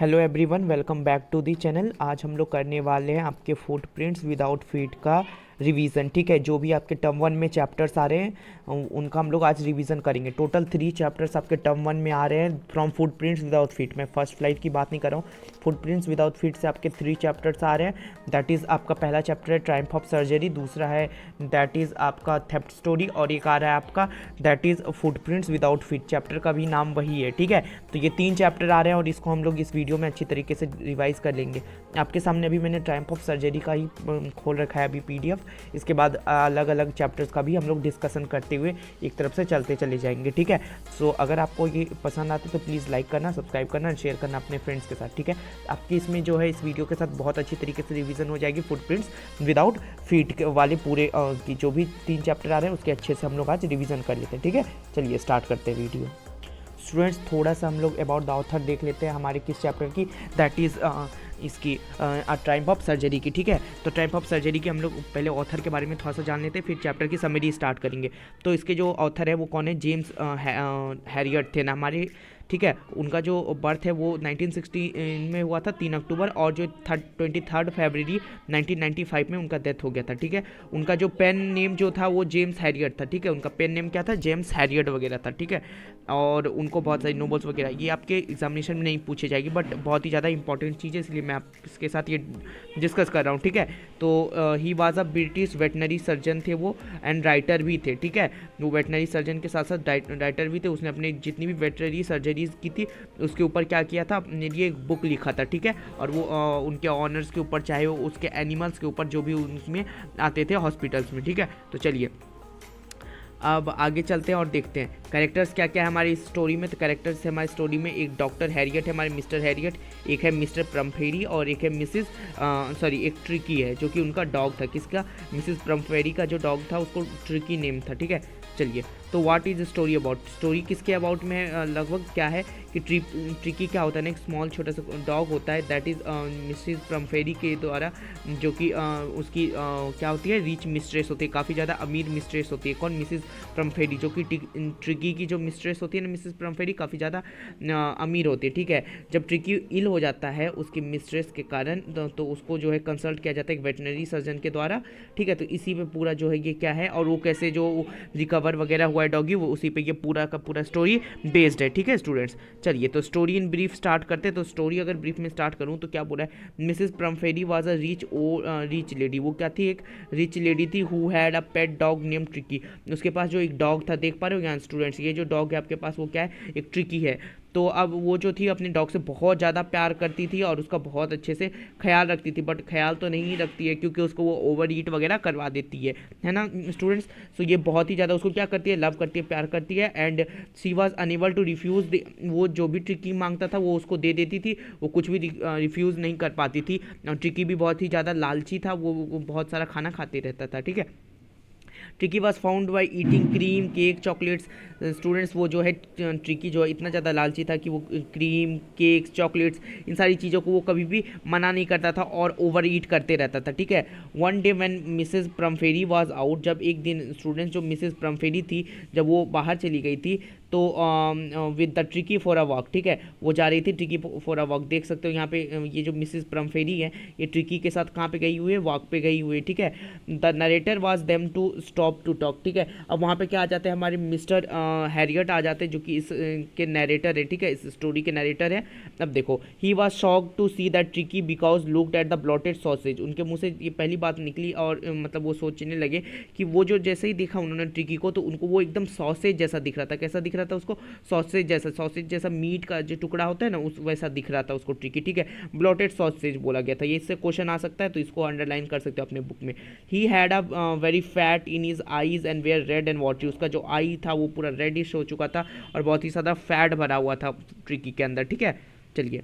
Hello everyone, welcome back to the channel. आज हम लोग करने वाले हैं आपके फुटप्रिंट्स विदाउट फीट का रिवीजन। ठीक है, जो भी आपके टर्म 1 में चैप्टर्स आ रहे हैं उनका हम लोग आज रिवीजन करेंगे। टोटल 3 चैप्टर्स आपके टर्म 1 में आ रहे हैं फ्रॉम फुटप्रिंट्स विदाउट फीट। मैं फर्स्ट फ्लाइट की बात नहीं कर रहा हूँ, फुटप्रिंट्स विदाउट फीट से आपके 3 चैप्टर्स आ रहे हैं। दैट इज़ आपका पहला चैप्टर है ट्रायम्फ ऑफ सर्जरी, दूसरा है दैट इज़ आपका थेफ्ट स्टोरी, और एक आ रहा है आपका that is footprints without feet. Chapter का भी नाम वही है। ठीक है, तो ये 3 चैप्टर आ रहे हैं और इसको हम लोग इस वीडियो में अच्छी तरीके से रिवाइज कर लेंगे। आपके सामने अभी मैंने ट्रायम्फ ऑफ सर्जरी का ही खोल रखा है अभी PDF। इसके बाद अलग अलग चैप्टर्स का भी हम लोग डिस्कशन करते हुए एक तरफ से चलते चले जाएंगे। ठीक है, सो अगर आपको ये पसंद आता है तो प्लीज़ लाइक करना, सब्सक्राइब करना, शेयर करना अपने फ्रेंड्स के साथ। ठीक है, आपकी इसमें जो है इस वीडियो के साथ बहुत अच्छी तरीके से रिवीजन हो जाएगी फुटप्रिंट्स विदाउट फीट वाले पूरे की जो भी 3 चैप्टर आ रहे हैं उसके अच्छे से हम लोग आज रिवीजन कर लेते हैं। ठीक है, चलिए स्टार्ट करते हैं वीडियो। स्टूडेंट्स, थोड़ा सा हम लोग अबाउट द ऑथर देख लेते हैं हमारे किस चैप्टर की, दैट इज़ इसकी ट्रायम्फ ऑफ सर्जरी की। ठीक है, तो ट्रायम्फ ऑफ सर्जरी की हम लोग पहले ऑथर के बारे में थोड़ा सा जान लेते हैं, फिर चैप्टर की समरी स्टार्ट करेंगे। तो इसके जो ऑथर है वो कौन है? जेम्स हैरियट थे ना हमारे। ठीक है, उनका जो बर्थ है वो 1916 में हुआ था 3 अक्टूबर, और जो 23 फरवरी 1995 में उनका डेथ हो गया था। ठीक है, उनका जो पेन नेम जो था वो जेम्स हैरियट था। ठीक है, उनका पेन नेम क्या था? जेम्स हैरियट वगैरह था। ठीक है, और उनको बहुत सारी नोबल्स वगैरह ये आपके एग्जामिनेशन में नहीं पूछे जाएगी, बट बहुत ही ज़्यादा इंपॉर्टेंट चीज़ है इसलिए मैं आपके साथ ये डिस्कस कर रहा हूँ। ठीक है, तो he was a British veterinary surgeon थे वो, एंड राइटर भी थे। ठीक है, वो वेटनरी सर्जन के साथ साथ राइटर भी थे। उसने अपने जितनी भी वेटनरी सर्जरीज की थी उसके ऊपर क्या किया था, अपने लिए एक बुक लिखा था। ठीक है, और वो उनके ऑनर्स के ऊपर, चाहे वो उसके एनिमल्स के ऊपर जो भी उसमें आते थे हॉस्पिटल्स में। ठीक है, तो चलिए अब आगे चलते हैं और देखते हैं कैरेक्टर्स क्या क्या है हमारी स्टोरी में। तो कैरेक्टर्स है हमारी स्टोरी में, एक डॉक्टर हैरियट है हमारे, मिस्टर हैरियट, एक है मिस्टर प्रम्फेरी, और एक है एक ट्रिकी है जो कि उनका डॉग था। किसका? मिसिस प्रम्फेरी का जो डॉग था उसको ट्रिकी नेम था। ठीक है, चलिए तो what is story about? Story किसके अबाउट में है? लगभग क्या है कि ट्रिकी क्या होता है ना, एक स्मॉल छोटा सा डॉग होता है, दैट इज़ मिसिस प्रम्फेरी के द्वारा, जो कि उसकी क्या होती है, रिच मिस्ट्रेस होती है, काफ़ी ज़्यादा अमीर मिस्ट्रेस होती है। कौन? मिसिस प्रम्फेरी, जो कि ट्रिकी की जो मिस्ट्रेस होती है ना, मिसिस प्रम्फेरी काफ़ी ज़्यादा अमीर होती है। ठीक है, जब ट्रिकी इल हो जाता है उसकी मिस्ट्रेस के कारण तो उसको जो है कंसल्ट किया जाता है एक वेटनरी सर्जन के द्वारा। ठीक है, तो इसी पे पूरा जो है ये क्या है, और वो कैसे जो रिकवर वगैरह हुआ है डॉगी, वो उसी पे ये पूरा का पूरा स्टोरी बेस्ड है। ठीक है स्टूडेंट्स, चलिए तो स्टोरी इन ब्रीफ स्टार्ट करते हैं। तो स्टोरी अगर ब्रीफ में स्टार्ट करूँ तो क्या बोला है, Mrs Pumphrey was a rich lady. वो क्या थी? एक रिच लेडी थी, who had a pet dog name Tricky. उसके पास जो एक डॉग था, देख पा रहे हो यहाँ स्टूडेंट्स, ये जो डॉग है आपके पास वो क्या है? एक ट्रिकी है। तो अब वो जो थी अपने डॉग से बहुत ज़्यादा प्यार करती थी और उसका बहुत अच्छे से ख्याल रखती थी, बट ख्याल तो नहीं रखती है क्योंकि उसको वो ओवर ईट वगैरह करवा देती है ना स्टूडेंट्स। सो ये बहुत ही ज़्यादा उसको क्या करती है? लव करती है, प्यार करती है, and she was unable to refuse. वो जो भी ट्रिकी मांगता था वो उसको दे देती थी, वो कुछ भी रिफ्यूज़ नहीं कर पाती थी। और ट्रिकी भी बहुत ही ज़्यादा लालची था, वो बहुत सारा खाना खाते रहता था। ठीक है, tricky was found by eating cream, cake, chocolates. Students, वो जो है ट्रिकी जो है इतना ज़्यादा लालची था कि वो क्रीम, केक, चॉकलेट्स, इन सारी चीज़ों को वो कभी भी मना नहीं करता था और ओवर ईट करते रहता था। ठीक है, one day when Mrs Pumphrey was out, जब एक दिन स्टूडेंट्स जो मिसेस प्रम्फेरी थी जब वो बाहर चली गई थी तो with the tricky for a walk. ठीक है, वो जा रही थी ट्रिकी फॉर अ वॉक। देख सकते हो यहाँ पे ये जो मिसेस प्रम्फेरी है ये ट्रिकी के साथ कहाँ पे गई हुई है? वॉक पे गई हुई है। ठीक है, the narrator was them to stop to talk. ठीक है, अब वहाँ पे क्या आ जाते हैं हमारे मिस्टर हैरियट आ जाते हैं जो कि इस के नरेटर है। ठीक है, इस स्टोरी के नरेटर है। अब देखो, he was shocked to see that Tricki because looked at the bloated sausage. उनके मुंह से ये पहली बात निकली और मतलब वो सोचने लगे कि वो जो जैसे ही देखा उन्होंने ट्रिकी को तो उनको वो एकदम सॉसेज जैसा दिख रहा था। कैसा दिख रहा था उसको? सॉसेज जैसा मीट का जो टुकड़ा होता है ना उस वैसा दिख रहा था उसको ट्रिकी। ठीक है, ब्लॉटेड सॉसेज बोला गया था। ये इससे क्वेश्चन आ सकता है तो इसको अंडरलाइन कर सकते हो अपने बुक में। ही had a very fat in his eyes and where red and watery. उसका जो आई था वो पूरा रेडिश हो चुका था और बहुत ही ज़्यादा फैट भरा हुआ था ट्रिकी के अंदर। ठीक है, चलिए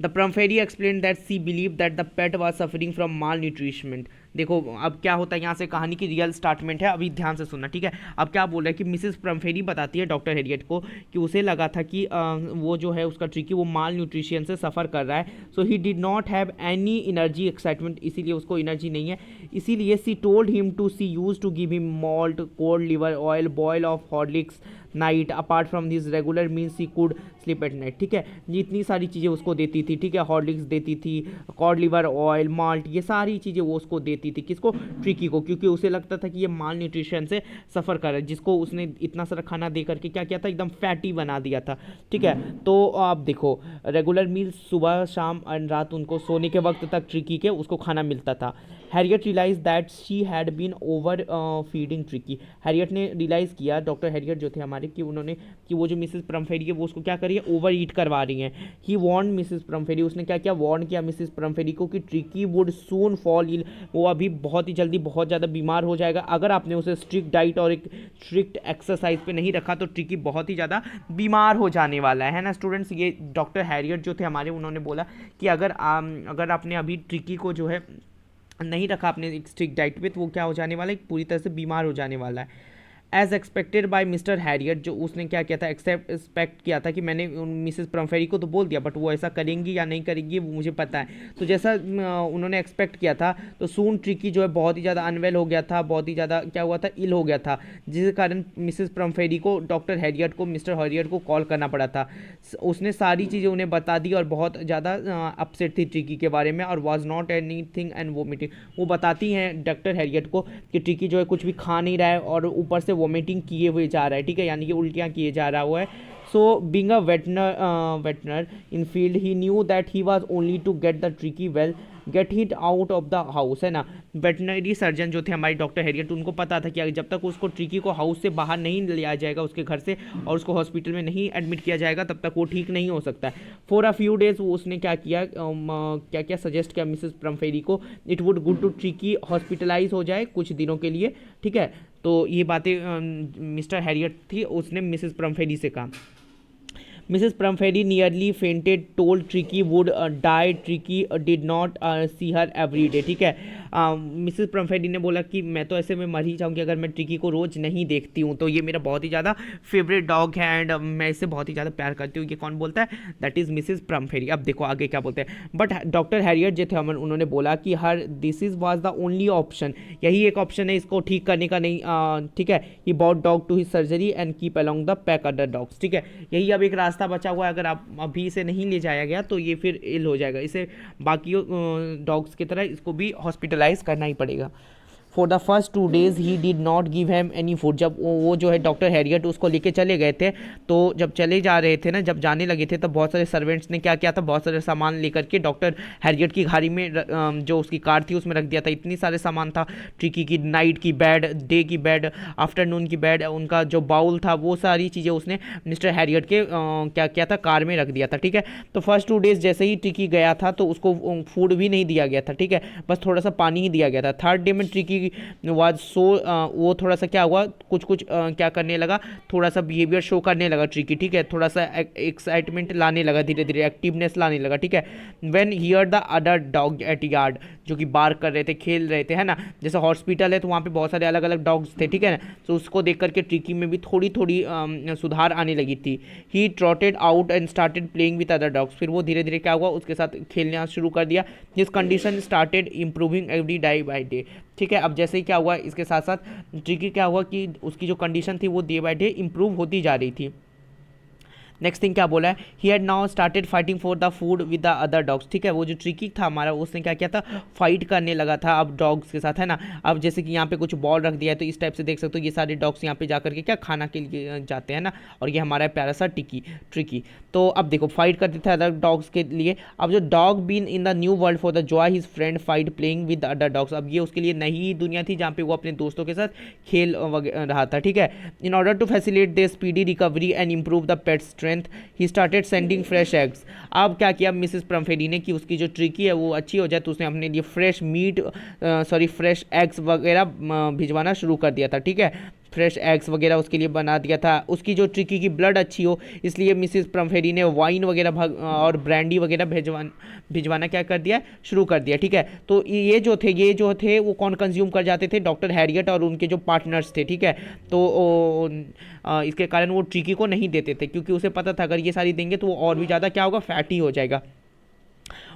the Pumphrey explain that she believe that the pet was suffering from mal nourishment. देखो अब क्या होता है, यहाँ से कहानी की रियल स्टार्टमेंट है, अभी ध्यान से सुनना। ठीक है, अब क्या बोल रहा है कि मिसेस प्रम्फेरी बताती है डॉक्टर हैरियट को कि उसे लगा था कि वो जो है उसका ट्रिकी वो माल न्यूट्रिशन से सफ़र कर रहा है। So he did not have any energy excitement, इसीलिए उसको एनर्जी नहीं है। इसीलिए she told him to she use to give him malt, cod liver oil, boil of Horlicks, night, apart from this regular meals he could sleep at night, ठीक है। जितनी सारी चीज़ें उसको देती थी, ठीक है, हॉर्लिक्स देती थी, कॉड लिवर ऑयल, माल्ट, ये सारी चीज़ें वो उसको देती थी, किसको, ट्रिकी को, क्योंकि उसे लगता था कि ये माल न्यूट्रिशन से सफ़र कर रहा है, जिसको उसने इतना सारा खाना दे करके क्या किया था, एकदम फैटी बना दिया था, ठीक है। तो आप देखो, रेगुलर मील सुबह शाम और रात उनको सोने के वक्त तक ट्रिकी के उसको खाना मिलता था। Herriot realise that she had been over feeding Tricki, Herriot ने रियलाइज़ किया, डॉक्टर हैरियट जो थे हमारे, कि उन्होंने कि वो जो मिसेस प्रमफेरी है वो उसको क्या करी है, ओवर ईट करवा रही हैं। ही वॉर्न मिसेस प्रमफेरी, उसने क्या किया, वार्न किया मिसेस प्रमफेरी को कि Tricki would soon fall ill, वो अभी बहुत ही जल्दी बहुत ज़्यादा बीमार हो जाएगा, अगर आपने उसे स्ट्रिक्ट डाइट और एक स्ट्रिक्ट एक्सरसाइज पे नहीं रखा तो ट्रिकी बहुत ही ज़्यादा बीमार हो जाने वाला है ना स्टूडेंट्स। ये डॉक्टर हैरियट जो थे हमारे, उन्होंने बोला कि अगर आपने अभी ट्रिकी को जो है नहीं रखा आपने एक स्ट्रिक्ट डाइट पे, तो वो क्या हो जाने वाला है, पूरी तरह से बीमार हो जाने वाला है। As expected by Mr Herriot, जो उसने क्या किया था, एक्सपेक्ट किया था कि मैंने मिसेस प्रमफेरी को तो बोल दिया, बट वो ऐसा करेंगी या नहीं करेंगी वो मुझे पता है, तो जैसा उन्होंने एक्सपेक्ट किया था, तो सून ट्रिकी जो है बहुत ही ज़्यादा अनवेल हो गया था, बहुत ही ज़्यादा क्या हुआ था, इल हो गया था, जिसके कारण मिसेस प्रमफेरी को डॉक्टर हैरियट को, मिस्टर हैरियट को कॉल करना पड़ा था। उसने सारी चीज़ें उन्हें बता दी और बहुत ज़्यादा अपसेट थी ट्रिकी के बारे में, और was not any thing and vomiting, वो बताती हैं डॉक्टर हैरियट को कि ट्रिकी जो है कुछ भी खा नहीं रहा है और ऊपर से वोमिटिंग किए हुए जा रहा है, ठीक है, यानी कि उल्टियाँ किए जा रहा हुआ है। सो बीइंग अ वेटनर in field he knew that he was only to get the Tricky well get hit out of the house, है ना। वेटनरी सर्जन जो थे हमारे डॉक्टर हैरियट, उनको पता था कि जब तक उसको ट्रिकी को हाउस से बाहर नहीं लिया जाएगा उसके घर से, और उसको हॉस्पिटल में नहीं एडमिट किया जाएगा, तब तक वो ठीक नहीं हो सकता है। फॉर अ फ्यू डेज उसने क्या किया, क्या क्या सजेस्ट किया मिसेस प्रमफेरी को, it would good to Tricki hospitalise हो जाए कुछ दिनों के लिए, ठीक है। तो ये बातें मिस्टर हैरियट थी, उसने मिसेस प्रमफेरी से कहा। Mrs Pumphrey nearly fainted, told Tricky would die, Tricky did not see her every day, ठीक है। मिसेस प्रमफेरी ने बोला कि मैं तो ऐसे में मर ही जाऊँगी अगर मैं ट्रिकी को रोज़ नहीं देखती हूँ, तो ये मेरा बहुत ही ज़्यादा फेवरेट डॉग है एंड मैं इससे बहुत ही ज़्यादा प्यार करती हूँ। ये कौन बोलता है, दैट इज़ मिसेस प्रमफेरी। अब देखो आगे क्या बोलते हैं, बट डॉक्टर हैरियट जो थे उन्होंने बोला कि her this is was the only option, यही एक ऑप्शन है इसको ठीक करने का, नहीं, ठीक है। He bought dog to his surgery and keep along the pack other dogs, ठीक है, यही अब एक रास्ता बचा हुआ है, अगर आप अभी इसे नहीं ले जाया गया तो ये फिर इल हो जाएगा, इसे बाकी डॉग्स की तरह इसको भी हॉस्पिटलाइज करना ही पड़ेगा। For the first 2 days he did not give ham any food, जब वो जो है डॉक्टर हैरियट उसको लेके चले गए थे, तो जब चले जा रहे थे ना, जब जाने लगे थे, तब बहुत सारे सर्वेंट्स ने क्या किया था, बहुत सारे सामान लेकर के डॉक्टर हैरियट की गाड़ी में, जो उसकी कार थी उसमें रख दिया था। इतनी सारे सामान था, ट्रिकी की नाइट की बेड, डे की बेड, आफ्टरनून की बेड, उनका जो बाउल था, वो सारी चीज़ें उसने मिस्टर हैरियट के क्या किया था, कार में रख दिया था, ठीक है। तो फर्स्ट 2 days जैसे ही ट्रिकी गया था तो उसको फूड भी नहीं दिया गया था, ठीक है, बस थोड़ा सा पानी ही दिया गया था। थर्ड डे में ट्रिकी वाज सो, वो थोड़ा सा क्या हुआ, कुछ क्या करने लगा, थोड़ा सा बिहेवियर शो करने लगा ट्रिकी, ठीक है, थोड़ा सा एक्साइटमेंट लाने लगा, धीरे धीरे एक्टिवनेस लाने लगा, ठीक है। When here the other dog at yard, जो कि बार्क कर रहे थे, खेल रहे थे, है ना, जैसे हॉस्पिटल है तो वहाँ पे बहुत सारे अलग अलग डॉग्स थे, ठीक है ना, तो उसको देख करके ट्रिकी में भी थोड़ी थोड़ी सुधार आने लगी थी। He trotted out and started playing with other dogs, फिर वो धीरे धीरे क्या हुआ, उसके साथ खेलना शुरू कर दिया। His condition started improving every day by day, ठीक है। अब जैसे ही क्या हुआ, इसके साथ साथ ट्रिकी क्या हुआ कि उसकी जो कंडीशन थी वो डे बाय डे इंप्रूव होती जा रही थी। नेक्स्ट थिंग क्या बोला है, he had now started fighting for the food with the other dogs, ठीक है। वो जो ट्रिकी था हमारा, उसने क्या किया था, फाइट करने लगा था अब डॉग्स के साथ, है ना। अब जैसे कि यहाँ पे कुछ बॉल रख दिया है, तो इस टाइप से देख सकते हो ये सारे डॉग्स यहाँ पे जाकर के क्या खाना के लिए जाते हैं ना, और ये हमारा प्यारा सा ट्रिकी। तो अब देखो फाइट करते थे अदर डॉग्स के लिए। अब जो dog been in the new world for the joy his friend fight playing with other dogs, अब ये उसके लिए नई दुनिया थी जहाँ पे वो अपने दोस्तों के साथ खेल रहा था, ठीक है। In order to facilitate the speedy recovery and improve the pet strength he started sending fresh eggs. अब क्या किया मिसेस प्रमफेरी ने कि उसकी जो ट्रिकी है वो अच्छी हो जाए, तो उसने अपने लिए फ्रेश एग्स वगैरह भिजवाना शुरू कर दिया था, ठीक है। फ्रेश एग्स वगैरह उसके लिए बना दिया था। उसकी जो ट्रिकी की ब्लड अच्छी हो, इसलिए मिसेस प्रमफेरी ने वाइन वगैरह और ब्रांडी वगैरह भिजवाना क्या कर दिया, शुरू कर दिया, ठीक है। तो ये जो थे वो कौन कंज्यूम कर जाते थे, डॉक्टर हैरियट और उनके जो पार्टनर्स थे, ठीक है। तो इसके कारण वो ट्रिकी को नहीं देते थे, क्योंकि उसे पता था अगर ये सारी देंगे तो वो और भी ज़्यादा क्या होगा, फैटी हो जाएगा।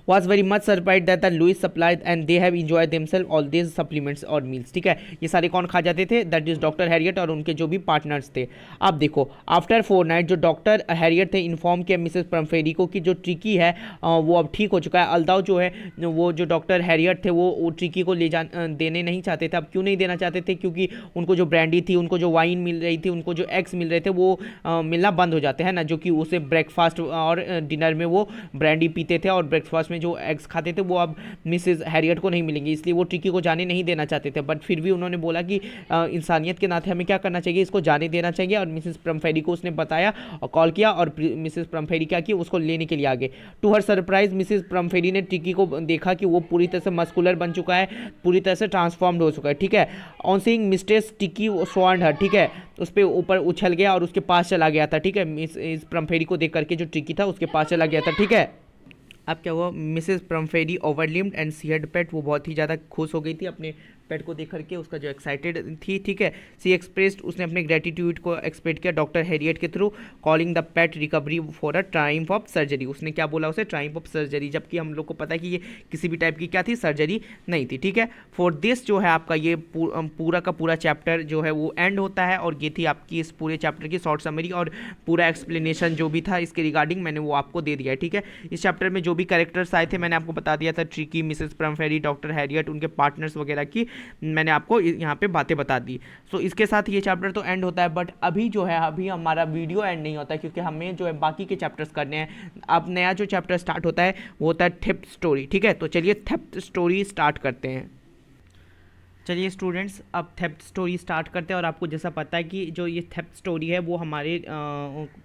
was very much surprised that the Louis supplied and they have enjoyed themselves all these supplements और meals। ठीक है, ये सारे कौन खा जाते थे? दैट इज डॉक्टर हैरियट और उनके जो भी पार्टनर्स थे। अब देखो आफ्टर 4 नाइट जो डॉक्टर हैरियट थे इन्फॉर्म किया मिसेस प्रम्फेरी को कि जो ट्रिकी है वो अब ठीक हो चुका है। अल्दाव जो है वो जो डॉक्टर हैरियट थे वो ट्रिकी को देने नहीं चाहते थे। अब क्यों नहीं देना चाहते थे? क्योंकि उनको जो ब्रांडी थी, उनको जो वाइन मिल रही थी, उनको जो एग्स मिल रहे थे वो मिलना बंद हो जाते हैं ना, जो कि उसे ब्रेकफास्ट और डिनर में वो ब्रांडी पीते थे और ब्रेकफास्ट में जो एग्स खाते थे वो अब मिसेस हैरियट को नहीं मिलेंगे, इसलिए वो ट्रिकी को जाने नहीं देना चाहते थे। बट फिर भी उन्होंने बोला कि इंसानियत के नाते हमें क्या करना चाहिए, इसको जाने देना चाहिए। और मिसेस प्रम्फेरी को उसने बताया और कॉल किया और मिसेस प्रम्फेरी क्या की उसको लेने के लिए आगे। टू हर सरप्राइज मिसेस प्रम्फेरी ने ट्रिकी को देखा कि वो पूरी तरह से मस्कुलर बन चुका है, पूरी तरह से ट्रांसफॉर्म्ड हो चुका है। ठीक है, ऑन सीइंग मिस्टेस ट्रिकी स्वॉर्न हर, ठीक है, उस पर ऊपर उछल गया और उसके पास चला गया था। ठीक है, मिस प्रम्फेरी को देख करके जो ट्रिकी था उसके पास चला गया था। ठीक है, अब क्या हुआ, मिसेस प्रम्फेरी ओवरलिम्ड एंड सी हैड पेट, वो बहुत ही ज़्यादा खुश हो गई थी अपने पेट को देख करके, उसका जो एक्साइटेड थी। ठीक है, सी एक्सप्रेस्ड, उसने अपने ग्रेटिट्यूड को एक्सप्रेस किया डॉक्टर हैरियट के through, calling the pet recovery for a Triumph of surgery. उसने क्या बोला उसे? ट्रायम्फ ऑफ सर्जरी, जबकि हम लोग को पता है कि ये किसी भी टाइप की क्या थी, सर्जरी नहीं थी। ठीक है, फॉर दिस जो है आपका ये पूरा का पूरा चैप्टर जो है वो एंड होता है। और ये थी आपकी इस पूरे चैप्टर की शॉर्ट समरी और पूरा एक्सप्लेनेशन जो भी था इसके रिगार्डिंग मैंने वो आपको दे दिया है। ठीक है, इस चैप्टर में जो भी कैरेक्टर्स आए थे मैंने आपको बता दिया था, ट्रिकी, मिसेस प्रम्फेरी, डॉक्टर हैरियट, उनके पार्टनर्स वगैरह की मैंने आपको यहाँ पे बातें बता दी। सो इसके साथ ये चैप्टर तो एंड होता है। बट अभी जो है अभी हमारा वीडियो एंड नहीं होता है, क्योंकि हमें जो है बाकी के चैप्टर्स करने हैं। अब नया जो चैप्टर स्टार्ट होता है वो होता है थेफ्ट स्टोरी। ठीक है, तो चलिए थेफ्ट स्टोरी स्टार्ट करते हैं। चलिए स्टूडेंट्स, अब थेफ्ट स्टोरी स्टार्ट करते हैं। और आपको जैसा पता है कि जो ये थेफ्ट स्टोरी है वो हमारे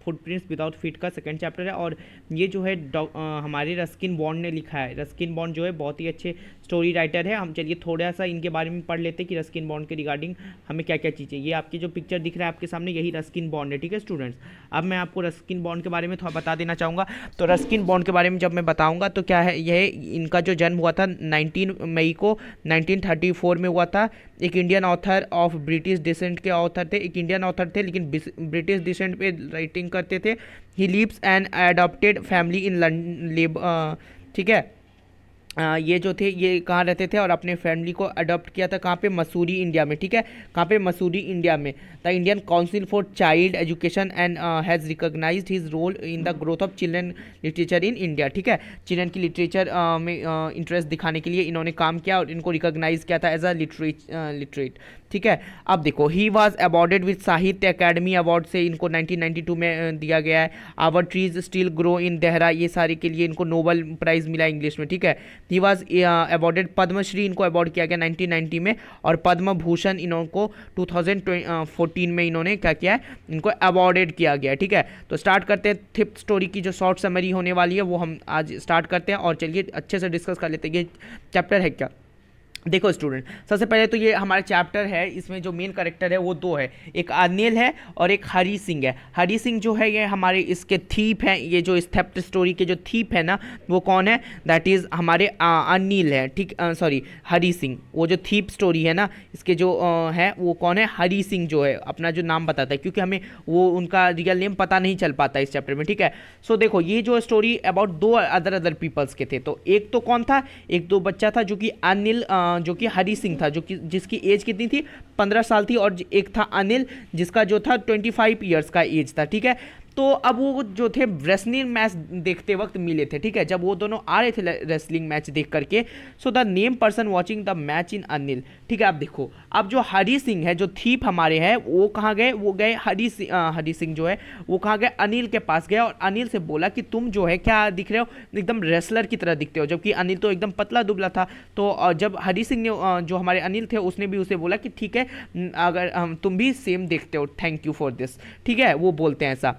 फुटप्रिंट्स विदाउट फीट का सेकंड चैप्टर है। और ये जो है हमारे रस्किन बॉन्ड ने लिखा है। रस्किन बॉन्ड जो है बहुत ही अच्छे स्टोरी राइटर है। हम चलिए थोड़ा सा इनके बारे में पढ़ लेते हैं कि रस्किन बॉन्ड के रिगार्डिंग हमें क्या क्या चीज़ें। ये आपकी जो पिक्चर दिख रहा है आपके सामने, यही रस्किन बॉन्ड है। ठीक है स्टूडेंट्स, अब मैं आपको रस्किन बॉन्ड के बारे में थोड़ा बता देना चाहूँगा। तो रस्किन बॉन्ड के बारे में जब मैं बताऊँगा तो क्या है, यह इनका जो जन्म हुआ था 19 मई को 1934 में हुआ था। एक Indian author of British descent के ऑथर थे, एक इंडियन ऑथर थे लेकिन ब्रिटिश डिसेंट पे राइटिंग करते थे। He lives an adopted family in London. ठीक है, ये जो थे ये कहाँ रहते थे और अपने फैमिली को अडॉप्ट किया था कहाँ पे? मसूरी इंडिया में। ठीक है, कहाँ पे? मसूरी इंडिया में। The Indian council for child education and has recognised his role in the growth of children literature in India. ठीक है, चिल्ड्रन की लिटरेचर में इंटरेस्ट दिखाने के लिए इन्होंने काम किया और इनको रिकॉग्नाइज किया था एज अ लिटरेट। ठीक है, अब देखो, he was awarded with Sahitya Akademi award से इनको 1992 में दिया गया है। Our trees still grow in Dehra, ये सारे के लिए इनको नोबल प्राइज़ मिला इंग्लिश में। ठीक है, ही वॉज अवॉर्डेड पद्मश्री, इनको अवार्ड किया गया 1990 में। और पद्म भूषण इनको 2014 में इन्होंने क्या किया है, इनको अवॉर्डेड किया गया। ठीक है, तो स्टार्ट करते हैं थेफ्ट स्टोरी की जो शॉर्ट समरी होने वाली है वो हम आज स्टार्ट करते हैं। और चलिए अच्छे से डिस्कस कर लेते हैं ये चैप्टर है क्या। देखो स्टूडेंट, सबसे पहले तो ये हमारा चैप्टर है, इसमें जो मेन कैरेक्टर है वो दो है, एक अनिल है और एक हरी सिंह है। हरी सिंह जो है ये हमारे इसके थीप हैं, ये जो इस थेफ्ट स्टोरी के जो थीप है ना वो कौन है? दैट इज़ हमारे अनिल है। ठीक, सॉरी हरी सिंह, वो जो थीप स्टोरी है ना इसके जो है वो कौन है? हरी सिंह जो है अपना जो नाम बताता है, क्योंकि हमें वो उनका रियल नेम पता नहीं चल पाता इस चैप्टर में। ठीक है, सो देखो ये जो स्टोरी अबाउट दो अदर पीपल्स के थे। तो एक तो कौन था? एक दो बच्चा था जो कि अनिल जो कि हरी सिंह था, जो कि जिसकी एज कितनी थी? 15 साल थी। और एक था अनिल जिसका जो था 25 ईयर्स का एज था। ठीक है, तो अब वो जो थे रेसलिंग मैच देखते वक्त मिले थे। ठीक है, जब वो दोनों आ रहे थे रेसलिंग मैच देख करके, so the name person watching the match इन अनिल। ठीक है, आप देखो, अब जो हरी सिंह है, जो थीप हमारे हैं, वो कहाँ गए? वो गए हरी सिंह जो है वो कहाँ गए? अनिल के पास गए और अनिल से बोला कि तुम जो है क्या दिख रहे हो? एकदम रेसलर की तरह दिखते हो, जबकि अनिल तो एकदम पतला दुबला था। तो जब हरी सिंह ने जो हमारे अनिल थे उसने भी उसे बोला कि ठीक है, अगर तुम भी सेम देखते हो, थैंक यू फॉर दिस। ठीक है, वो बोलते हैं ऐसा।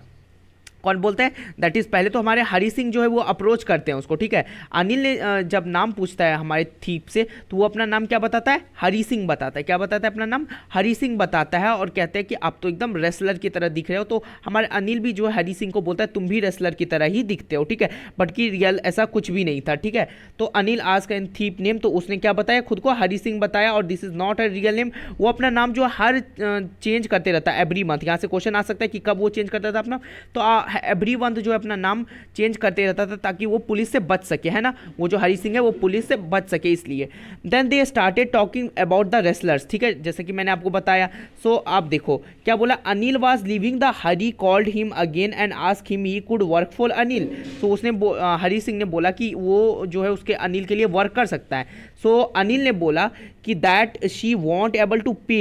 कौन बोलते हैं? दैट इज़ पहले तो हमारे हरी सिंह जो है वो अप्रोच करते हैं उसको। ठीक है, अनिल ने जब नाम पूछता है हमारे थीप से तो वो अपना नाम क्या बताता है? हरी सिंह बताता है। क्या बताता है? अपना नाम हरी सिंह बताता है और कहते हैं कि आप तो एकदम रेसलर की तरह दिख रहे हो। तो हमारे अनिल भी जो है हरी सिंह को बोलता है तुम भी रेसलर की तरह ही दिखते हो। ठीक है, बट कि रियल ऐसा कुछ भी नहीं था। ठीक है, तो अनिल आज का थीप नेम, तो उसने क्या बताया? खुद को हरी सिंह बताया और this is not a real name. वो अपना नाम जो हर चेंज करते रहता है एवरी मंथ। यहाँ से क्वेश्चन आ सकता है कि कब वो चेंज करता था अपना, तो एवरीवन जो है अपना नाम चेंज करते रहता था ताकि वो पुलिस से बच सके, है ना, वो जो हरी सिंह है वो पुलिस से बच सके इसलिए। Then they started talking about the wrestlers, ठीक है, जैसे कि मैंने आपको बताया। सो आप देखो क्या बोला, Anil was living the Hari called him again and ask him he could work for Anil. So उसने हरी सिंह ने बोला कि वो जो है उसके अनिल के लिए वर्क कर सकता है। सो अनिल ने बोला कि that she won't able to pay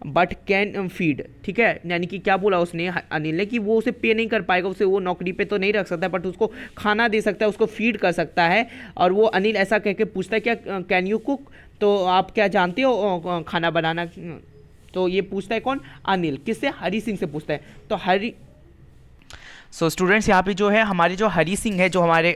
but can feed, ठीक है, यानी कि क्या बोला उसने अनिल ने कि वो उसे पे नहीं कर पाएगा, उसे वो नौकरी पे तो नहीं रख सकता बट उसको खाना दे सकता है, उसको फीड कर सकता है। और वो अनिल ऐसा कह के पूछता है क्या कैन यू कुक, तो आप क्या जानते हो खाना बनाना, तो ये पूछता है कौन, अनिल, किससे, हरी सिंह से पूछता है। तो हरी सो स्टूडेंट्स यहाँ पे जो है हमारे जो हरी सिंह है जो हमारे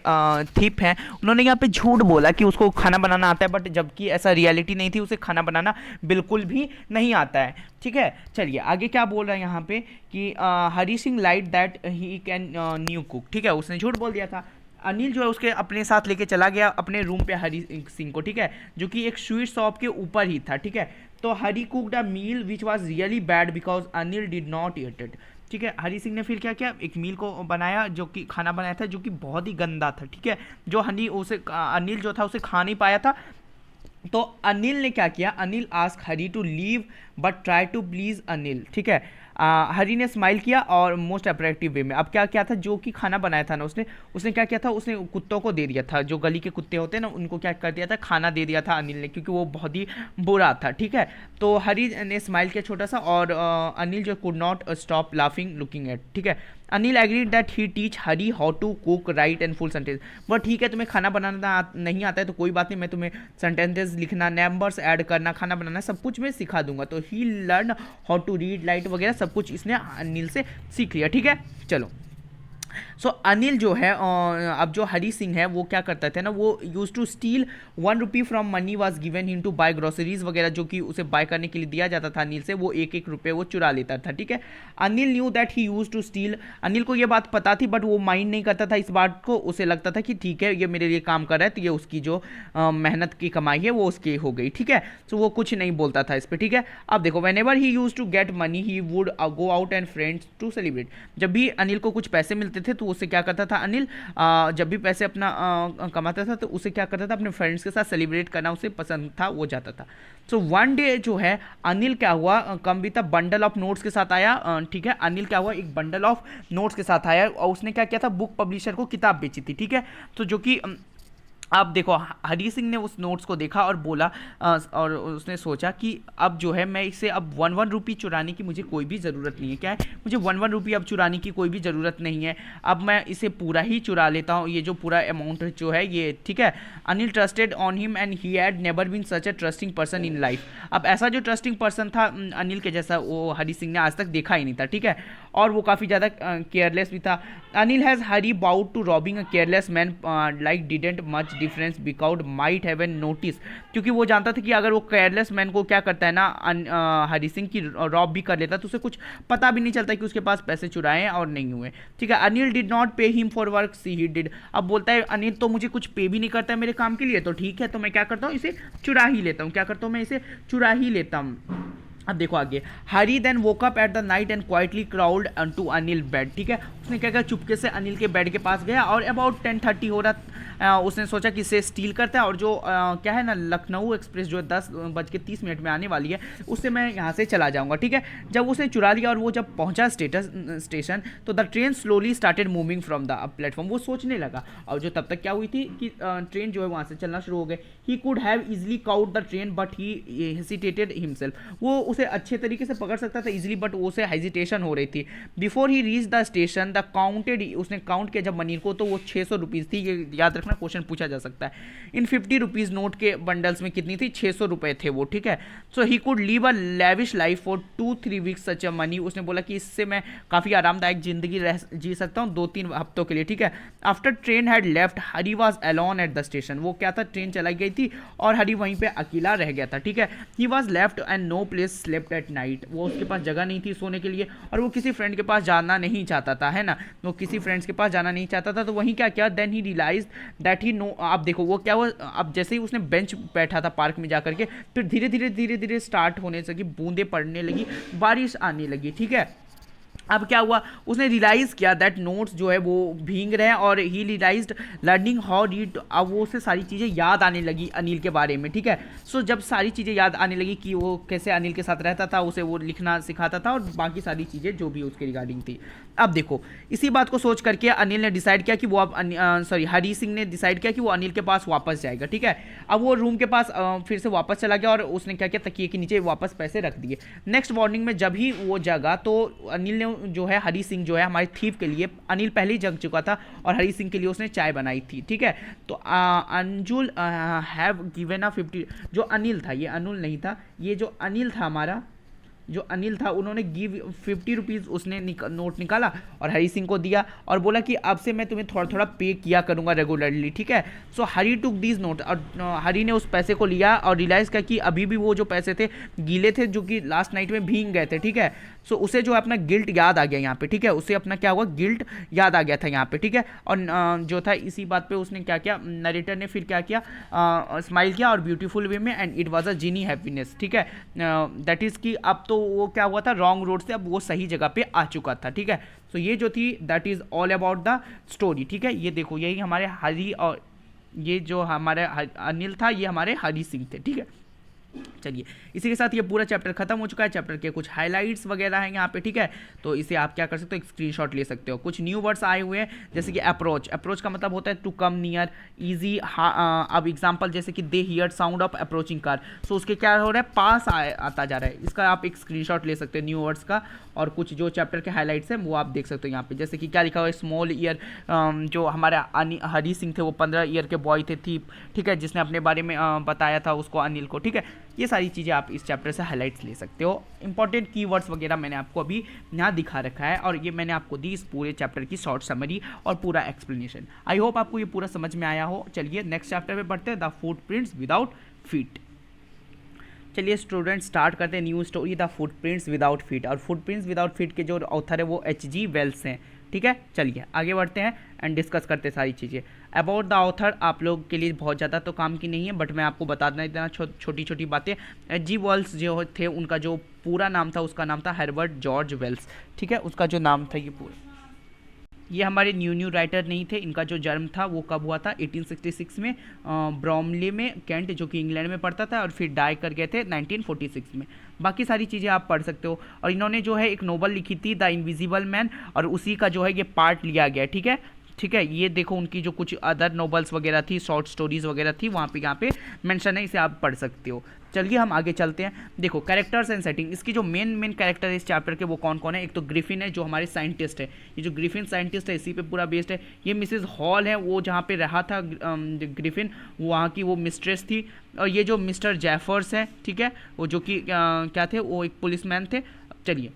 थीप हैं उन्होंने यहाँ पे झूठ बोला कि उसको खाना बनाना आता है, बट जबकि ऐसा रियलिटी नहीं थी, उसे खाना बनाना बिल्कुल भी नहीं आता है, ठीक है। चलिए आगे क्या बोल रहा है यहाँ पे कि Hari Singh lied that he can knew cook, ठीक है, उसने झूठ बोल दिया था। अनिल जो है उसके अपने साथ लेके चला गया अपने रूम पे हरी सिंह को, ठीक है, जो कि एक स्वीट शॉप के ऊपर ही था, ठीक है। तो Hari cooked a meal which was really bad because Anil did not eat it, ठीक है। हरी सिंह ने फिर क्या किया, एक मील को बनाया जो कि खाना बनाया था जो कि बहुत ही गंदा था, ठीक है, जो अनिल जो था उसे खा नहीं पाया था। तो अनिल ने क्या किया, Anil ask Hari to leave but try to please Anil, ठीक है। हरी ने स्माइल किया और मोस्ट अट्रैक्टिव वे में। अब क्या किया था, जो कि खाना बनाया था ना उसने क्या किया था, उसने कुत्तों को दे दिया था, जो गली के कुत्ते होते हैं ना उनको क्या कर दिया था, खाना दे दिया था अनिल ने, क्योंकि वो बहुत ही बुरा था, ठीक है। तो हरी ने स्माइल किया छोटा सा और अनिल जो could not stop laughing looking at, ठीक है। Anil agreed that he teach Hari how to cook right and full sentence, but ठीक है तुम्हें खाना बनाना नहीं आता है तो कोई बात नहीं, मैं तुम्हें सेंटेंसेस लिखना, नंबर्स ऐड करना, खाना बनाना सब कुछ मैं सिखा दूंगा। तो he learn how to read write वगैरह सब कुछ इसने अनिल से सीख लिया, ठीक है। चलो सो अनिल जो है अब जो हरी सिंह है वो क्या करता था ना, वो use to steal 1 rupee from money was given him to buy groceries वगैरह, जो कि उसे बाय करने के लिए दिया जाता था अनिल से, वो 1-1 रुपये वो चुरा लेता था, ठीक है। Anil knew that he use to steal, Anil को ये बात पता थी बट वो माइंड नहीं करता था इस बात को, उसे लगता था कि ठीक है ये मेरे लिए काम कर रहा है तो ये उसकी जो मेहनत की कमाई है वो उसकी हो गई, ठीक है। तो वो कुछ नहीं बोलता था इस पर, ठीक है। अब देखो whenever he use to get money he would go out and friends to celebrate, जब भी अनिल को कुछ पैसे मिलते थे तो उससे क्या करता था अनिल, जब भी पैसे अपना कमाता था तो उसे क्या करता था, अपने फ्रेंड्स के साथ सेलिब्रेट करना उसे पसंद था, वो जाता था। सो वन डे जो है अनिल क्या हुआ, come with a bundle of notes के साथ आया, ठीक है। अनिल क्या हुआ, एक बंडल ऑफ नोट्स के साथ आया और उसने क्या किया था, बुक पब्लिशर को किताब बेची थी, ठीक है। तो जो कि अब देखो हरी सिंह ने उस नोट्स को देखा और बोला और उसने सोचा कि अब जो है मैं इसे अब 1-1 रुपये चुराने की मुझे कोई भी ज़रूरत नहीं है, क्या है, मुझे 1-1 रुपये अब चुराने की कोई भी ज़रूरत नहीं है, अब मैं इसे पूरा ही चुरा लेता हूँ, ये जो पूरा अमाउंट जो है ये, ठीक है। Anil trusted on him and he had never been such a trusting person in life, अब ऐसा जो ट्रस्टिंग पर्सन था अनिल के जैसा वो हरी सिंह ने आज तक देखा ही नहीं था, ठीक है। और वो काफ़ी ज़्यादा केयरलेस भी था। Anil has Hari bound to robbing a careless man like didn't much difference because might have an notice, क्योंकि वो जानता था कि अगर वो केयरलेस मैन को क्या करता है ना हरी सिंह की रॉब भी कर लेता तो उसे कुछ पता भी नहीं चलता कि उसके पास पैसे चुराए हैं और नहीं हुए, ठीक है। Anil did not pay him for work see he did, अब बोलता है अनिल तो मुझे कुछ पे भी नहीं करता है मेरे काम के लिए, तो ठीक है तो मैं क्या करता हूँ इसे चुरा ही लेता हूँ, क्या करता हूँ मैं इसे चुरा ही लेता हूँ। अब देखो आगे, Hari then woke up at the night and quietly crawled to Anil bed, ठीक है। उसने क्या किया, चुपके से अनिल के बेड के पास गया और अबाउट 10:30 हो रहा, उसने सोचा कि इसे स्टील करता है और जो क्या है ना लखनऊ एक्सप्रेस जो 10:30 में आने वाली है उससे मैं यहाँ से चला जाऊँगा, ठीक है। जब उसने चुरा लिया और वो जब पहुँचा स्टेशन तो the train slowly started moving from the platform, वो सोचने लगा और जो तब तक क्या हुई थी कि ट्रेन जो है वहाँ से चलना शुरू हो गए। He could have easily caught the train but he hesitated himself, वो उसे अच्छे तरीके से पकड़ सकता था इजीली बट उसे हेजिटेशन हो रही थी। Before he reach the station the counted, उसने काउंट किया जब मनी को तो वो 600 रुपीज़ थी, ये याद रखना क्वेश्चन पूछा जा सकता है। इन 50 रुपीज़ नोट के बंडल्स में कितनी थी, 600 रुपये थे वो, ठीक है। So he could live a lavish life for 2-3 weeks such a money, उसने बोला कि इससे मैं काफ़ी आरामदायक जिंदगी जी सकता हूँ 2-3 हफ्तों के लिए, ठीक है। After train had left Hari was alone at the station, वो क्या था ट्रेन चलाई गई थी और हरी वहीं पे अकेला रह गया था, ठीक है। He was left and no place slept at night, वो उसके पास जगह नहीं थी सोने के लिए और वो किसी फ्रेंड के पास जाना नहीं चाहता था, है ना, वो किसी फ्रेंड्स के पास जाना नहीं चाहता था। तो वहीं क्या किया, then he realize that he know, आप देखो वो क्या हुआ, अब जैसे ही उसने बेंच बैठा था पार्क में जाकर के, फिर धीरे धीरे स्टार्ट होने लगी, बूंदे पड़ने लगी, बारिश आने लगी, ठीक है। अब क्या हुआ, उसने रियलाइज़ किया दैट नोट्स जो है वो भीग रहे हैं, और ही रियलाइज्ड लर्निंग हाउ रीड, अब वो उसे सारी चीज़ें याद आने लगी अनिल के बारे में, ठीक है। सो जब सारी चीज़ें याद आने लगी कि वो कैसे अनिल के साथ रहता था, उसे वो लिखना सिखाता था और बाकी सारी चीज़ें जो भी उसके रिगार्डिंग थी। अब देखो, इसी बात को सोच करके अनिल ने डिसाइड किया कि वो अब हरी सिंह ने डिसाइड किया कि वो अनिल के पास वापस जाएगा, ठीक है। अब वो रूम के पास फिर से वापस चला गया और उसने क्या किया, तकिए के नीचे वापस पैसे रख दिए। नेक्स्ट मॉर्निंग में जब ही वो जगा तो अनिल ने जो है, हरी सिंह जो है हमारे थीफ के लिए, अनिल पहले ही जग चुका था और हरी सिंह के लिए उसने चाय बनाई थी, ठीक है। तो अंजुल हैव गिवन अ 50, जो अनिल था, ये अनुल नहीं था, ये जो अनिल था हमारा, जो अनिल था, उन्होंने गिव 50 रुपीज़ उसने नोट निकाला और हरी सिंह को दिया और बोला कि अब से मैं तुम्हें थोड़ा थोड़ा पे किया करूँगा रेगुलरली, ठीक है। सो हरी टुक दीज नोट, और हरी ने उस पैसे को लिया और रियलाइज़ किया कि अभी भी वो जो पैसे थे गीले थे, जो कि लास्ट नाइट में भीग गए थे, ठीक है। सो उसे जो अपना गिल्ट याद आ गया यहाँ पे, ठीक है, उसे अपना क्या हुआ, गिल्ट याद आ गया था यहाँ पे, ठीक है। और जो था इसी बात पे उसने क्या किया, नरेटर ने फिर क्या किया, स्माइल किया और ब्यूटीफुल वे में, and it was a genuine happiness, ठीक है। दैट इज़ कि अब तो वो क्या हुआ था, रॉन्ग रोड से अब वो सही जगह पे आ चुका था, ठीक है। सो ये जो थी that is all about the story, ठीक है। ये देखो, यही हमारे हरी, और ये जो हमारे अनिल था, ये हमारे हरी सिंह थे, ठीक है। चलिए, इसी के साथ ये पूरा चैप्टर खत्म हो चुका है। चैप्टर के कुछ हाइलाइट्स वगैरह हैं यहाँ पे, ठीक है। तो इसे आप क्या कर सकते हो, एक स्क्रीनशॉट ले सकते हो। कुछ न्यू वर्ड्स आए हुए हैं, जैसे कि अप्रोच, अप्रोच का मतलब होता है टू कम नियर, ईजी। अब एग्जांपल जैसे कि they hear sound of approaching car, so उसके क्या हो रहा है, पास आता जा रहा है। इसका आप एक स्क्रीनशॉट ले सकते हो न्यू वर्ड्स का। और कुछ जो चैप्टर के हाईलाइट्स हैं वो आप देख सकते हो यहाँ पे, जैसे कि क्या लिखा हुआ है, स्मॉल ईयर, जो हमारे हरी सिंह थे वो 15 ईयर के बॉय थे, थी, ठीक है, जिसने अपने बारे में बताया था उसको, अनिल को, ठीक है। ये सारी चीज़ें आप इस चैप्टर से हाईलाइट्स ले सकते हो। इंपॉर्टेंट कीवर्ड्स वगैरह मैंने आपको अभी यहाँ दिखा रखा है, और ये मैंने आपको दी इस पूरे चैप्टर की शॉर्ट समरी और पूरा एक्सप्लेनेशन। आई होप आपको ये पूरा समझ में आया हो। चलिए नेक्स्ट चैप्टर में बढ़ते हैं, द फुटप्रिंट्स विदाउट फीट। चलिए स्टूडेंट, स्टार्ट करते हैं new story, the footprints without feet. और फुटप्रिंट्स विदाउट फीट के जो ऑथर है वो H.G. वेल्स हैं, ठीक है। चलिए आगे बढ़ते हैं एंड डिस्कस करते हैं सारी चीज़ें अबाउट द ऑथर। आप लोग के लिए बहुत ज़्यादा तो काम की नहीं है, बट मैं आपको बता देना छोटी छोटी बातें। H.G. वेल्स जो थे, उनका जो पूरा नाम था, उसका नाम था हर्बर्ट जॉर्ज वेल्स, ठीक है। उसका जो नाम था, ये पूरा, ये हमारे न्यू राइटर नहीं थे। इनका जो जन्म था वो कब हुआ था, 1866 में, ब्रॉमले में, कैंट, जो कि इंग्लैंड में पढ़ता था, और फिर डाई कर गए थे 1946 में। बाकी सारी चीज़ें आप पढ़ सकते हो। और इन्होंने जो है एक नोवेल लिखी थी, द इनविजिबल मैन, और उसी का जो है ये पार्ट लिया गया, ठीक है। ठीक है, ये देखो उनकी जो कुछ अदर नोवेल्स वगैरह थी, शॉर्ट स्टोरीज वगैरह थी, वहाँ पे मेंशन है, इसे आप पढ़ सकते हो। चलिए हम आगे चलते हैं। देखो कैरेक्टर्स एंड सेटिंग, इसकी जो मेन कैरेक्टर है इस चैप्टर के वो कौन कौन है। एक तो ग्रिफिन है, जो हमारे साइंटिस्ट है। ये जो ग्रिफिन साइंटिस्ट है इसी पे पूरा बेस्ड है। ये मिसेस हॉल है, वो जहाँ पे रहा था ग्रिफिन, वहाँ की वो मिस्ट्रेस थी। और ये जो मिस्टर जैफर्स है, ठीक है, वो जो कि क्या थे, वो एक पुलिसमैन थे। चलिए,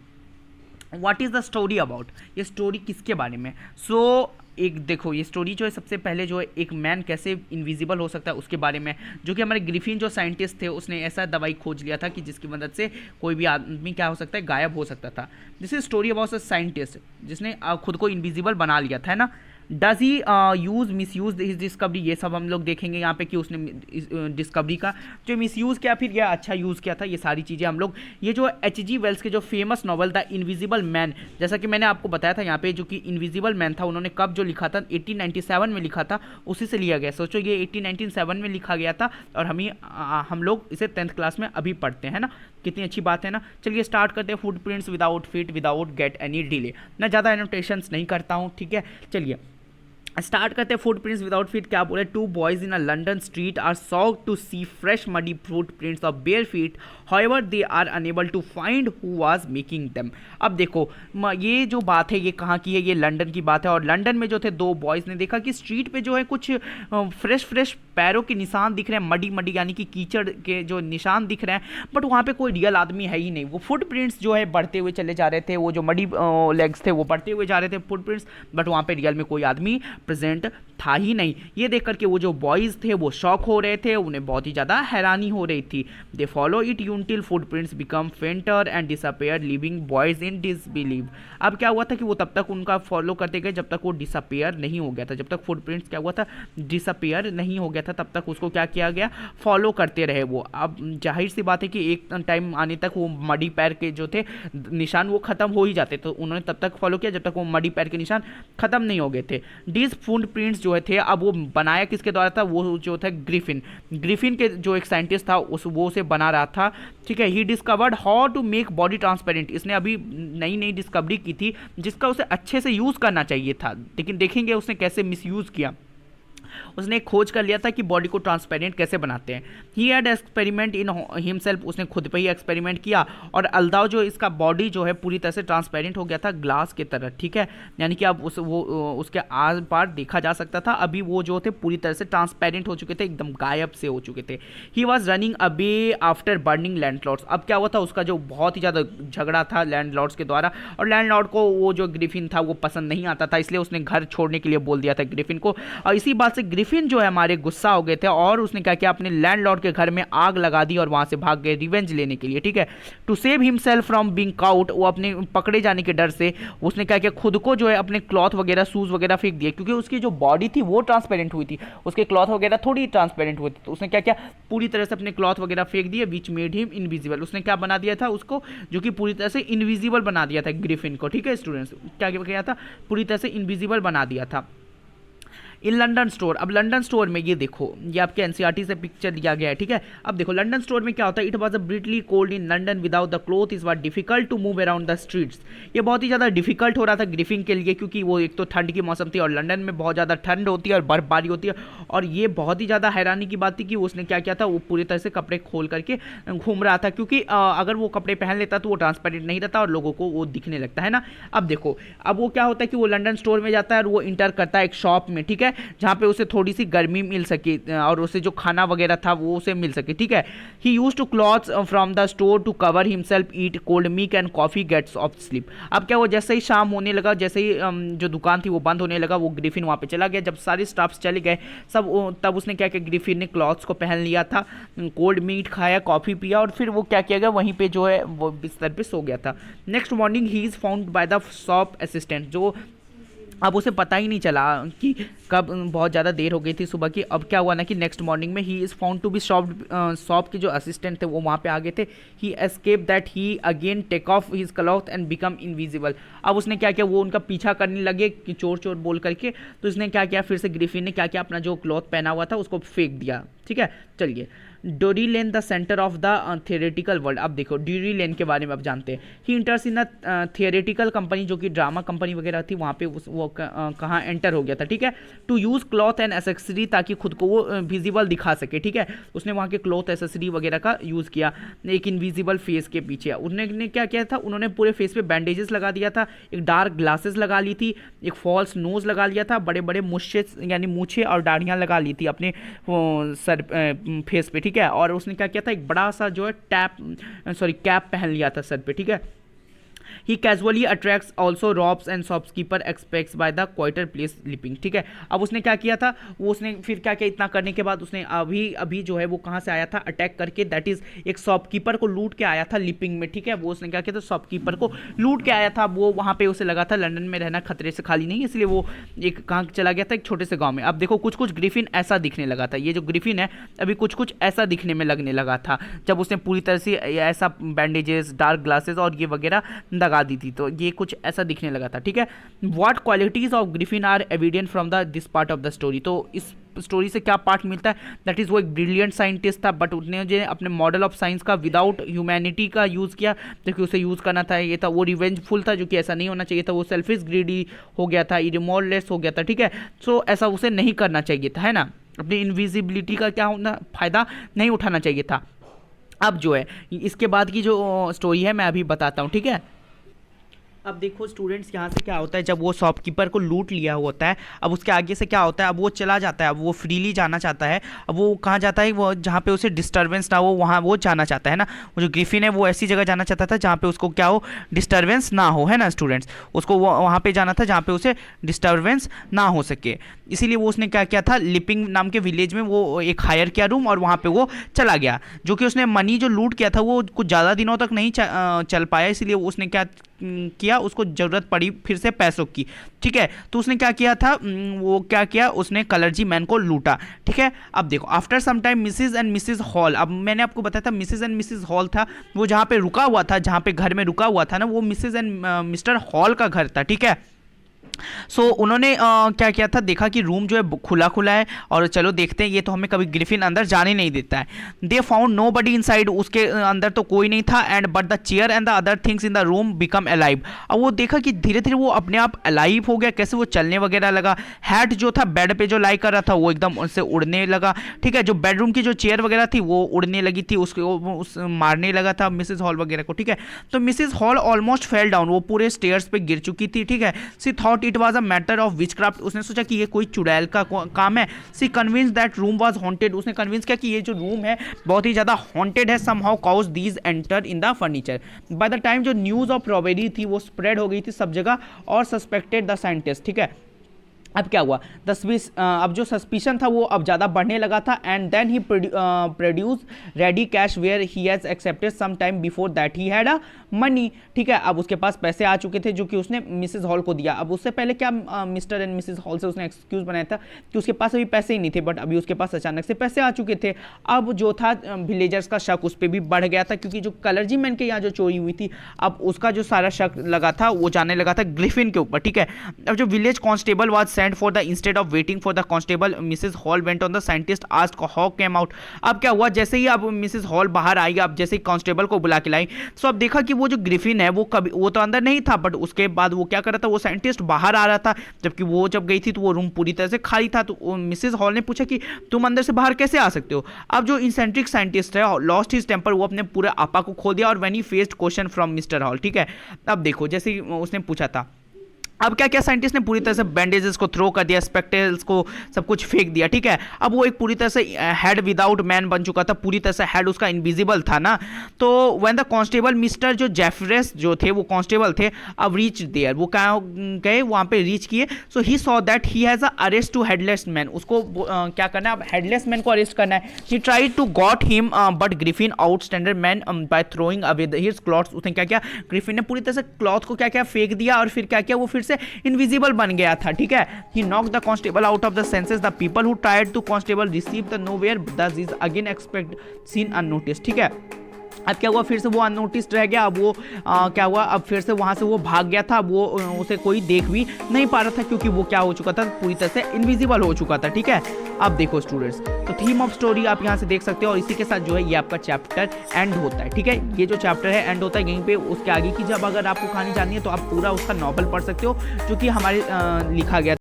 what is the story about, ये स्टोरी किसके बारे में। सो एक देखो, ये स्टोरी जो है सबसे पहले जो है एक मैन कैसे इनविजिबल हो सकता है उसके बारे में, जो कि हमारे ग्रिफिन जो साइंटिस्ट थे उसने ऐसा दवाई खोज लिया था कि जिसकी मदद से कोई भी आदमी क्या हो सकता है, गायब हो सकता था। This is story about a scientist जिसने खुद को इनविजिबल बना लिया था, है ना। Does he use miss use his discovery, ये सब हम लोग देखेंगे यहाँ पे कि उसने डिस्कवरी का जो मिस यूज़ किया, फिर यह अच्छा यूज़ किया था, ये सारी चीज़ें हम लोग। ये जो H.G. वेल्स के जो famous novel the invisible man, जैसा कि मैंने आपको बताया था यहाँ पे, जो कि इनविजिबल मैन था, उन्होंने कब जो लिखा था 1897 में लिखा था, उसी से लिया गया। सोचो ये 1897 में लिखा गया था और हम लोग इसे 10th क्लास में अभी पढ़ते हैं ना, कितनी अच्छी बात है ना। चलिए स्टार्ट करते हैं। Footprints without feet without get any delay. मैं ज़्यादा एनोटेशंस नहीं करता हूँ, ठीक है। चलिए स्टार्ट करते हैं। फुटप्रिंट्स विदाउट फीट क्या बोले, two boys in a London street are shocked to see fresh muddy footprints of bare feet, however they are unable to find who was making them. अब देखो ये जो बात है ये कहाँ की है, ये लंदन की बात है। और लंदन में जो थे दो बॉयज़ ने देखा कि स्ट्रीट पे जो है कुछ फ्रेश पैरों के निशान दिख रहे हैं, मडी यानी कि कीचड़ के जो निशान दिख रहे हैं, बट वहाँ पे कोई रियल आदमी है ही नहीं। वो फुटप्रिंट्स जो है बढ़ते हुए चले जा रहे थे, वो जो मडी लेग्स थे वो बढ़ते हुए जा रहे थे फुटप्रिंट्स, बट वहाँ पे रियल में कोई आदमी प्रेजेंट था ही नहीं। ये देख करके वो जो बॉयज़ थे वो शॉक हो रहे थे, उन्हें बहुत ही ज़्यादा हैरानी हो रही थी। They follow it until footprints become fainter and disappear leaving boys in disbelief. अब क्या हुआ था कि वो तब तक उनका फॉलो करते गए जब तक वो डिसअपेयर नहीं हो गया था, जब तक फुटप्रिंट्स क्या हुआ था, डिसअपेयर नहीं हो गया था, तब तक उसको क्या किया गया, फॉलो करते रहे वो। अब जाहिर सी बात है कि एक टाइम आने तक वो मडी पैर के जो थे निशान वो ख़त्म हो ही जाते, तो उन्होंने तब तक फॉलो किया जब तक वो मडी पैर के निशान ख़त्म नहीं हो गए थे। डिस फुटप्रिंट्स जो थे अब वो बनाया किसके द्वारा था, वो जो था ग्रिफिन के जो एक साइंटिस्ट था वो उसे बना रहा था, ठीक है। He discovered how to make body transparent. इसने अभी नई नई डिस्कवरी की थी जिसका उसे अच्छे से यूज़ करना चाहिए था, लेकिन देखेंगे उसने कैसे मिसयूज़ किया। उसने खोज कर लिया था कि बॉडी को ट्रांसपेरेंट कैसे बनाते हैं। He had experiment in himself, उसने खुद पे ही एक्सपेरिमेंट किया और अल्दाव जो इसका बॉडी जो है पूरी तरह से ट्रांसपेरेंट हो गया था ग्लास के तरह, ठीक है। यानी कि अब उसके आर पार देखा जा सकता था, अभी वो जो थे पूरी तरह से ट्रांसपेरेंट हो चुके थे, एकदम गायब से हो चुके थे। ही वॉज रनिंग अबे आफ्टर बर्निंग लैंडलॉर्ड्स। अब क्या हुआ था, उसका जो बहुत ही ज़्यादा झगड़ा था लैंडलॉर्ड्स के द्वारा, और लैंडलॉर्ड को वो जो ग्रिफिन था वो पसंद नहीं आता था, इसलिए उसने घर छोड़ने के लिए बोल दिया था ग्रिफिन को। और इसी बात से ग्रिफिन जो है हमारे गुस्सा हो गए थे और उसने क्या किया, अपने लैंडलॉर्ड के घर में आग लगा दी और वहां से भाग गए रिवेंज लेने के लिए, ठीक है। To save himself from being caught, वो अपने पकड़े जाने के डर से उसने क्या किया, खुद को जो है अपने क्लॉथ वगैरह शूज वगैरह फेंक दिए, क्योंकि उसकी जो बॉडी थी वो ट्रांसपेरेंट हुई थी, उसके क्लॉथ वगैरह थोड़ी ट्रांसपेरेंट हुई थी, तो उसने क्या किया, पूरी तरह से अपने क्लॉथ वगैरह फेंक दिए, विच मेड हिम इनविजिबल। उसने क्या बना दिया था उसको, जो कि पूरी तरह से इनविजिबल बना दिया था ग्रिफिन को, ठीक है स्टूडेंट्स। क्या किया था, पूरी तरह से इनविजिबल बना दिया था। इन लंडन स्टोर, अब लंडन स्टोर में ये देखो, ये आपके एनसीईआरटी से पिक्चर दिया गया है, ठीक है। अब देखो लंडन स्टोर में क्या होता है, it was a bitterly cold in London without the cloth is what difficult to move around the streets. ये बहुत ही ज़्यादा डिफिकल्ट हो रहा था ग्रिफिन के लिए, क्योंकि वो एक तो ठंड की मौसम थी और लंदन में बहुत ज़्यादा ठंड होती है और बर्फबारी होती है, और ये बहुत ही ज़्यादा हैरानी की बात थी कि उसने क्या किया था, वो पूरी तरह से कपड़े खोल करके घूम रहा था, क्योंकि अगर वो कपड़े पहन लेता तो वो ट्रांसपेरेंट नहीं रहता और लोगों को वो दिखने लगता है ना। अब देखो, अब वो क्या होता है कि वो लंदन स्टोर में जाता है और वो इंटर करता है एक शॉप में, ठीक है, जहाँ पे उसे थोड़ी सी गर्मी मिल सके और उसे जो खाना वगैरह था वो उसे मिल सके, ठीक है। He used to clothes from the store to cover himself, eat cold milk and coffee, gets off sleep. अब क्या, वो जैसे ही शाम होने लगा, जैसे ही जो दुकान थी वो बंद होने लगा, वो ग्रिफिन वहाँ पे चला गया। जब सारे स्टाफ्स चले गए सब, तब उसने क्या किया, ग्रिफिन ने क्लॉथ्स को पहन लिया था, कोल्ड मीट खाया, कॉफी पिया और फिर वो क्या किया गया, वहीं पे जो है वो बिस्तर पे सो गया था। Next morning he is found by the shop assistant, जो अब उसे पता ही नहीं चला कि कब बहुत ज़्यादा देर हो गई थी सुबह की। अब क्या हुआ ना कि नेक्स्ट मॉर्निंग में he is found to be shop के जो असिस्टेंट थे वो वहाँ पे आ गए थे। He escape that he again take off his cloth and become invisible. अब उसने क्या किया, वो उनका पीछा करने लगे कि चोर चोर बोल करके, तो इसने क्या किया, फिर से ग्रिफिन ने क्या किया, अपना जो क्लॉथ पहना हुआ था उसको फेंक दिया, ठीक है। चलिए, ड्यूरी लेन the centre of the theoretical world. अब देखो ड्यूरी लेन के बारे में अब जानते हैं। ही इंटर्स इन अ थियोरेटिकल कंपनी, जो कि ड्रामा कंपनी वगैरह थी, वहाँ पे वो कहाँ एंटर हो गया था, ठीक है। To use cloth and accessory, ताकि खुद को वो विजिबल दिखा सके, ठीक है। उसने वहाँ के क्लॉथ एसेसरी वगैरह का यूज़ किया एक इनविजिबल फेस के पीछे। उन्होंने क्या किया था, उन्होंने पूरे फेस पे बैंडेजेस लगा दिया था, एक डार्क ग्लासेस लगा ली थी, एक फॉल्स नोज लगा लिया था, बड़े बड़े मुच्छे यानी मूछे और दाढ़ियाँ लगा ली थी अपने सर फेस पे, ठीक है। और उसने क्या किया था, एक बड़ा सा जो है कैप पहन लिया था सर पे, ठीक है। He casually attracts also robs and shopkeeper expects by the quieter place sleeping, ठीक है। अब उसने क्या किया था, वो उसने फिर क्या किया, इतना करने के बाद उसने अभी जो है वो कहाँ से आया था, अटैक करके, दैट इज एक शॉपकीपर को लूट के आया था लिपिंग में, ठीक है। वो उसने क्या किया था, शॉपकीपर को लूट के आया था। वो वहाँ पे उसे लगा था लंदन में रहना खतरे से खाली नहीं, इसलिए वो एक कहाँ चला गया था, एक छोटे से गाँव में। अब देखो कुछ कुछ ग्रिफिन ऐसा दिखने लगा था, ये जो ग्रिफिन है अभी कुछ कुछ ऐसा दिखने में लगने लगा था जब उसने पूरी तरह से ऐसा बैंडेजेस, डार्क ग्लासेस और ये वगैरह लगा दी थी, तो ये कुछ ऐसा दिखने लगा था, ठीक है। What qualities of Griffin are evident from the this part of the story, तो इस स्टोरी से क्या पार्ट मिलता है, दैट इज वो एक ब्रिलियंट साइंटिस्ट था, बट उसने जो अपने मॉडल ऑफ साइंस का विदाउट ह्यूमैनिटी का यूज़ किया, जो कि उसे यूज़ करना था, ये था वो रिवेंजफुल था, जो कि ऐसा नहीं होना चाहिए था। वो सेल्फिश ग्रीडी हो गया था, रिमोरलेस हो गया था, ठीक है। सो ऐसा उसे नहीं करना चाहिए था, है ना। अपनी इनविजिबिलिटी का क्या होना, फ़ायदा नहीं उठाना चाहिए था। अब जो है इसके बाद की जो स्टोरी है मैं अभी बताता हूँ, ठीक है। अब देखो स्टूडेंट्स, यहाँ से क्या होता है, जब वो शॉपकीपर को लूट लिया होता है, अब उसके आगे से क्या होता है, अब वो चला जाता है, अब वो फ्रीली जाना चाहता है। अब वो कहाँ जाता है, वो जहाँ पे उसे डिस्टर्बेंस ना हो वहाँ वो जाना चाहता है ना। वो जो ग्रिफिन है वो ऐसी जगह जाना चाहता था जहाँ पे उसको क्या हो, डिस्टर्बेंस ना हो, है ना स्टूडेंट्स। उसको वो वहाँ पे जाना था जहाँ पे उसे डिस्टर्बेंस ना हो सके। इसीलिए वो उसने क्या किया था, लिपिंग नाम के विलेज में वो एक हायर किया रूम और वहाँ पे वो चला गया। जो कि उसने मनी जो लूट किया था वो कुछ ज़्यादा दिनों तक नहीं चल पाया, इसीलिए उसने क्या किया, उसको ज़रूरत पड़ी फिर से पैसों की। ठीक है, तो उसने क्या किया था, वो क्या किया, उसने कलर्जी मैन को लूटा। ठीक है, अब देखो after some time Mrs and Mrs Hall, अब मैंने आपको बताया था मिसिज एंड मिसिज हॉल था वो जहाँ पे रुका हुआ था, जहाँ पे घर में रुका हुआ था ना, वो मिसिज एंड मिस्टर हॉल का घर था। ठीक है, उन्होंने क्या किया था, देखा कि रूम जो है खुला खुला है और चलो देखते हैं, ये तो हमें कभी ग्रिफिन अंदर जाने नहीं देता है। They found nobody inside, उसके अंदर तो कोई नहीं था। And but the chair and the other things in the room become alive, अब वो देखा कि धीरे धीरे वो अपने आप अलाइव हो गया, कैसे वो चलने वगैरह लगा। हैट जो था बेड पे जो लाई कर रहा था वो एकदम उनसे उड़ने लगा। ठीक है, जो बेडरूम की जो चेयर वगैरह थी वो उड़ने लगी थी, उस मारने लगा था मिसेज हॉल वगैरह को। ठीक है, तो Mrs Hall almost fell down, वो पूरे स्टेयर्स पे गिर चुकी थी। ठीक है, she thought it was a matter of witchcraft, उसने सोचा कि ये कोई चुड़ैल का काम है। She convince that room was haunted, उसने कन्विंस किया कि ये जो रूम है बहुत ही ज्यादा हॉन्टेड है। Somehow cause these enter in the furniture. By the time जो न्यूज ऑफ रॉबरी थी वो स्प्रेड हो गई थी सब जगह और सस्पेक्टेड द साइंटिस्ट। ठीक है, अब क्या हुआ, अब जो सस्पिशन था वो अब ज़्यादा बढ़ने लगा था। And then he produce ready cash where he has accepted some time before that he had a money. ठीक है, अब उसके पास पैसे आ चुके थे जो कि उसने मिसेज हॉल को दिया। अब उससे पहले क्या मिस्टर एंड मिसेज हॉल से उसने एक्सक्यूज़ बनाया था कि उसके पास अभी पैसे ही नहीं थे, बट अभी उसके पास अचानक से पैसे आ चुके थे। अब जो था विलेजर्स का शक उस पर भी बढ़ गया था, क्योंकि जो कलर्जी मैन के यहाँ जो चोरी हुई थी अब उसका जो सारा शक लगा था वो जाने लगा था ग्रिफिन के ऊपर। ठीक है, अब जो village constable was sent for the instead of waiting for the constable, Mrs. Hall went on the scientist asked how came out। अब क्या हुआ, जैसे ही अब मिसेस हॉल बाहर आई, अब जैसे ही कांस्टेबल को बुला के लाई, तो अब देखा कि वो जो ग्रिफिन है वो तो अंदर नहीं था, बट उसके बाद वो क्या कर रहा था, वो साइंटिस्ट बाहर आ रहा था। जबकि वो जब गई थी तो वो रूम पूरी तरह से खाली था। तो मिसेस हॉल ने पूछा कि तुम अंदर से बाहर कैसे आ सकते हो। अब जो इंसेंट्रिक साइंटिस्ट है लॉस्ट हिज टेम्पर, वो अपने पूरे आपा को खो दिया और when he faced question from mister hall. ठीक है, अब देखो जैसे उसने पूछा था, अब क्या क्या साइंटिस्ट ने पूरी तरह से बैंडेजेस को थ्रो कर दिया, स्पेक्टेल्स को सब कुछ फेंक दिया। ठीक है, अब वो एक पूरी तरह से हेड विदाउट मैन बन चुका था, पूरी तरह से हेड उसका इनविजिबल था ना। तो व्हेन द कांस्टेबल मिस्टर जो जेफरेस जो थे वो कांस्टेबल थे, अब रीच देयर, वो कहाँ गए, वहाँ पे रीच किए। So he saw that he has a arrest to headless man, उसको क्या करना है, अब हेडलेस मैन को अरेस्ट करना है। He tried to got him but Griffin outstander man by throwing away his clothes, उसने क्या किया, ग्रिफिन ने पूरी तरह से क्लॉथ को क्या क्या फेंक दिया और फिर क्या किया, वो फिर से इनविजिबल बन गया था। ठीक है, he knocked the constable out of the senses, the people who tried to constable receive the nowhere thus is again expect seen unnoticed. ठीक है, अब क्या हुआ, फिर से वो अननोटिस्ड रह गया। अब वो क्या हुआ, अब फिर से वहां से वो भाग गया था। वो उसे कोई देख भी नहीं पा रहा था क्योंकि वो क्या हो चुका था, पूरी तरह से इनविजिबल हो चुका था। ठीक है, अब देखो स्टूडेंट्स, तो थीम ऑफ स्टोरी आप यहाँ से देख सकते हो और इसी के साथ जो है ये आपका चैप्टर एंड होता है। ठीक है, ये जो चैप्टर है एंड होता है यहीं पे। उसके आगे की जब अगर आपको कहानी जाननी है तो आप पूरा उसका नॉवल पढ़ सकते हो जो कि हमारे लिखा गया